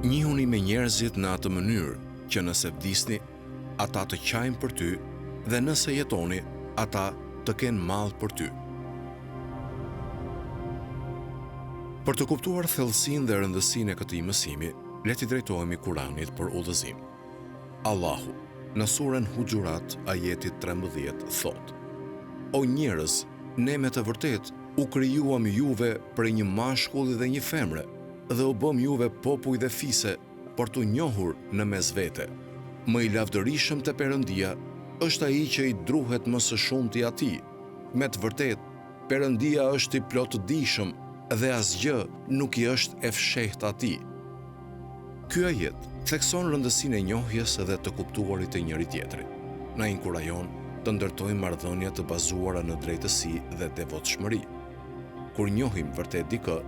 Njihuni me njerëzit në atë mënyrë që nëse vdisni, ata të qajnë për ty dhe nëse jetoni, ata të kenë mall për ty. Për të kuptuar thellësinë dhe rëndësinë e këtij mësimi, le t'i drejtohemi Kuranit për udhëzim. Allahu, në surën Huxhurat, ajeti 13 thotë: O njerëz, ne me të vërtet u krijuam juve për një mashkull dhe një femre, dhe u bëm juve popull dhe fise për t'u njohur në mes vete. Më i lavdërishëm te Perëndia është ai që i druhet më së shumti atij. Me të vërtet, Perëndia është i plotëdijshëm dhe asgjë nuk i është e fshehtë atij. Ky ajet thekson rëndësinë e njohjes dhe të kuptuarit të njëri tjetrit. Na inkurajon të ndërtojmë marrëdhënie të bazuara në drejtësi dhe devotshmëri. Kur njohim vërtet dikë,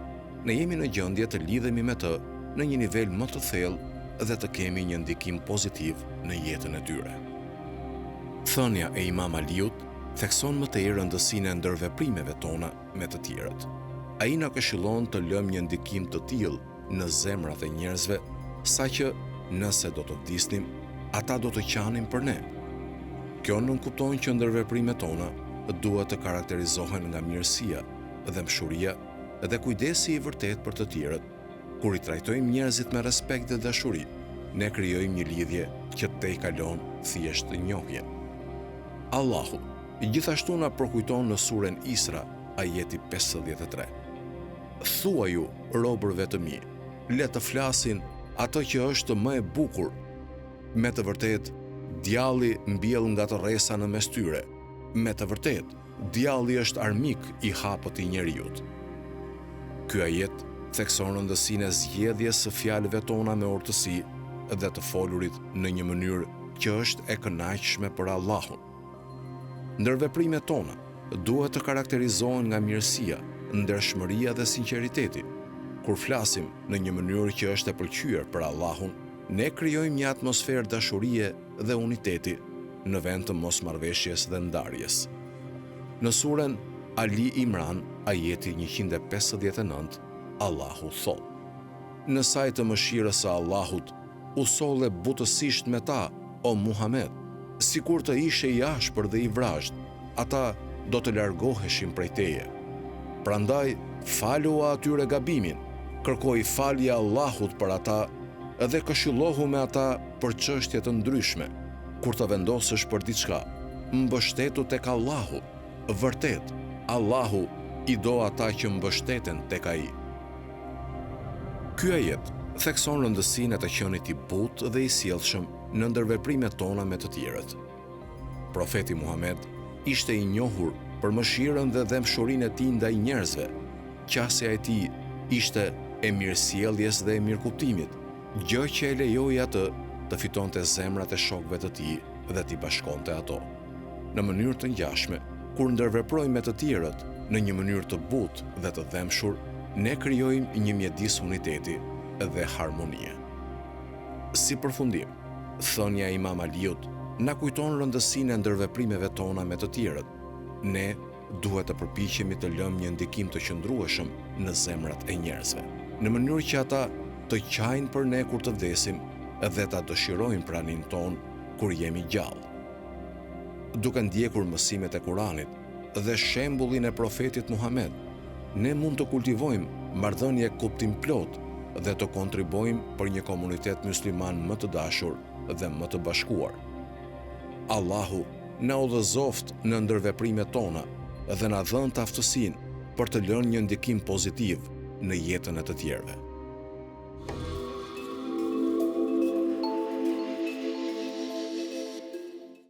ne jemi në gjendje të lidhemi me të në një nivel më të thellë dhe të kemi një ndikim pozitiv në jetën e tyre. Thënia e Imam Aliut thekson më tej rëndësinë e ndërveprimeve tona me të tjerët. Ai na këshillon të lëmë një ndikim të tillë në zemrat e njerëzve, saqë nëse do të vdisnim, ata do të qanin për ne. Kjo nuk kupton që ndërveprimet tona duhet të karakterizohen nga mirësia dhe mshuria dhe kujdesi i vërtet për të tjerët. Kur i trajtojmë njerëzit me respekt dhe dashuri, ne krijojmë një lidhje që tej kalon thjesht njohjen. Allahu gjithashtu na përkujton në surën Isra, ajeti 53. Thua ju, robërve të mi, le të flasin ato që është më e bukur. Me të vërtet, djalli mbjell nga të rresa në mes tyre. Me të vërtet, djalli është armik i hapët i njeriut. Ky ajet thekson rëndësinë e zgjedhjes së fjalëve tona me urtësi dhe të folurit në një mënyrë që është e kënaqshme për Allahun. Ndërveprimet tona duhet të karakterizohen nga mirësia, ndershmëria dhe sinqeriteti. Kur flasim në një mënyrë që është e pëlqyer për Allahun, ne krijojmë një atmosferë dashurie dhe uniteti në vend të mosmarrveshjes dhe ndarjes. Në surën Ali Imran, ajeti 159, Allahu thotë: Në saj të mëshirës së Allahut, u solle butësisht me ta, o Muhammed, sikur të ishe i ashpër dhe i vrazhd, ata do të largoheshin prej teje. Prandaj, falu atyre gabimin, kërkoj falje Allahut për ata dhe këshillohu me ata për çështje të ndryshme. Kur të vendosësh për diçka, mbështetu tek Allahu. Vërtet, Allahu i do ata që mbështeten tek ai. Ky ajet thekson rëndësinë e të qenit i butë dhe i sjellshëm në ndërveprimet tona me të tjerët. Profeti Muhammed ishte i njohur për mëshirën dhe dëmshurinë e tij ndaj njerëzve. Qasja e tij ishte e mirësjelljes dhe e mirëkuptimit, gjë që e lejoi atë të fitonte zemrat e shokëve të tij dhe t'i bashkonte ato. Në mënyrë të ngjashme, kur ndërveprojmë me të tjerët në një mënyrë të butë dhe të dëmshur, ne krijojmë një mjedis uniteti dhe harmonie. Si përfundim, thënia e Imam Aliut na kujton rëndësinë e ndërveprimeve tona me të tjerët. Ne duhet të përpiqemi të lëmë një ndikim të qëndrueshëm në zemrat e njerëzve, në mënyrë që ata të qajnë për ne kur të vdesim dhe ta dëshirojnë pranin ton kur jemi gjallë. Duke ndjekur mësimet e Kuranit dhe shembullin e profetit Muhammed, ne mund të kultivojmë marrëdhënie kuptim plot dhe të kontribuojmë për një komunitet musliman më të dashur dhe më të bashkuar. Allahu na udhëzoft në ndërveprimet tona dhe na dhënë të aftësinë për të lënë një ndikim pozitiv në jetën e të tjerëve.